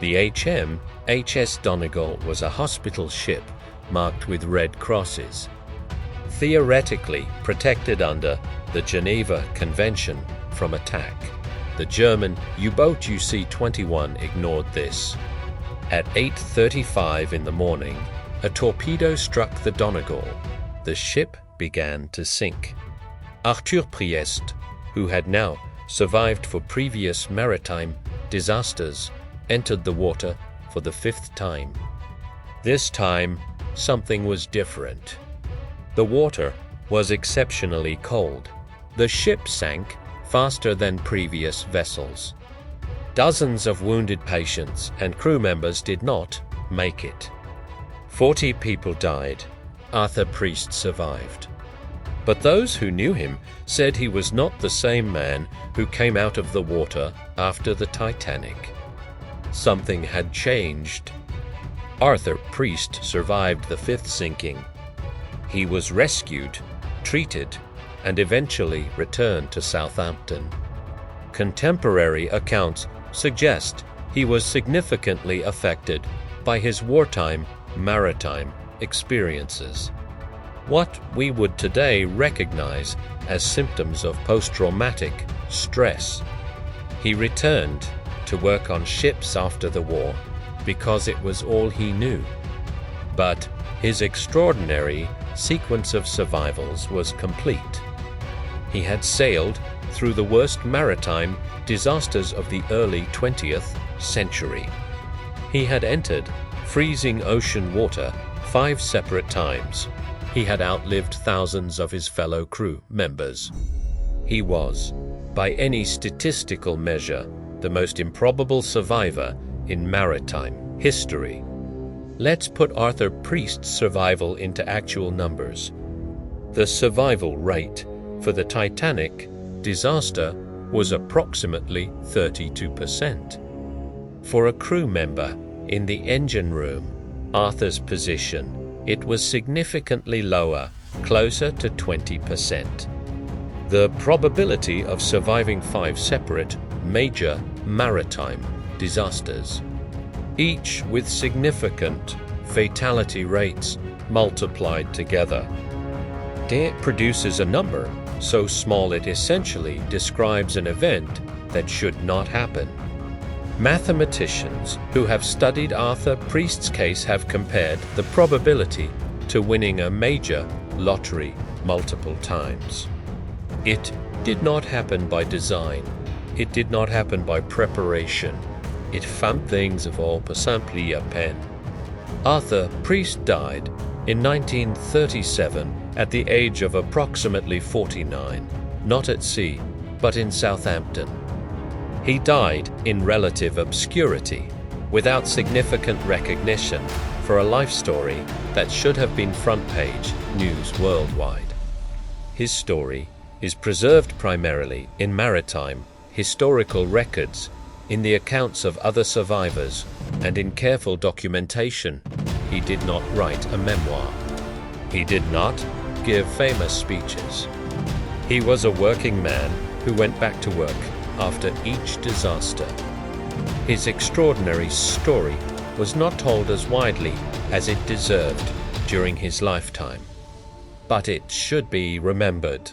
The HS Donegal was a hospital ship marked with red crosses, theoretically protected under the Geneva Convention from attack. The German U-boat UC-21 ignored this. At 8:35 in the morning, a torpedo struck the Donegal. The ship began to sink. Arthur Priest, who had now survived for previous maritime disasters, entered the water for the 5th time. This time, something was different. The water was exceptionally cold. The ship sank faster than previous vessels. Dozens of wounded patients and crew members did not make it. 40 people died. Arthur Priest survived. But those who knew him said he was not the same man who came out of the water after the Titanic. Something had changed. Arthur Priest survived the 5th sinking. He was rescued, treated, and eventually returned to Southampton. Contemporary accounts suggest he was significantly affected by his wartime maritime experiences, what we would today recognize as symptoms of post-traumatic stress. He returned to work on ships after the war because it was all he knew. But his extraordinary sequence of survivals was complete. He had sailed through the worst maritime disasters of the early 20th century. He had entered freezing ocean water 5 separate times. He had outlived thousands of his fellow crew members. He was, by any statistical measure, the most improbable survivor in maritime history. Let's put Arthur Priest's survival into actual numbers. The survival rate for the Titanic disaster was approximately 32%. For a crew member in the engine room, Arthur's position, it was significantly lower, closer to 20%. The probability of surviving 5 separate major maritime disasters, each with significant fatality rates multiplied together, it produces a number so small it essentially describes an event that should not happen. Mathematicians who have studied Arthur Priest's case have compared the probability to winning a major lottery multiple times. It did not happen by design. It did not happen by preparation. It femme things evolvent pas simply à peine. Arthur Priest died in 1937 at the age of approximately 49, not at sea, but in Southampton. He died in relative obscurity, without significant recognition, for a life story that should have been front-page news worldwide. His story is preserved primarily in maritime historical records, in the accounts of other survivors, and in careful documentation. He did not write a memoir. He did not give famous speeches. He was a working man who went back to work after each disaster. His extraordinary story was not told as widely as it deserved during his lifetime, but it should be remembered.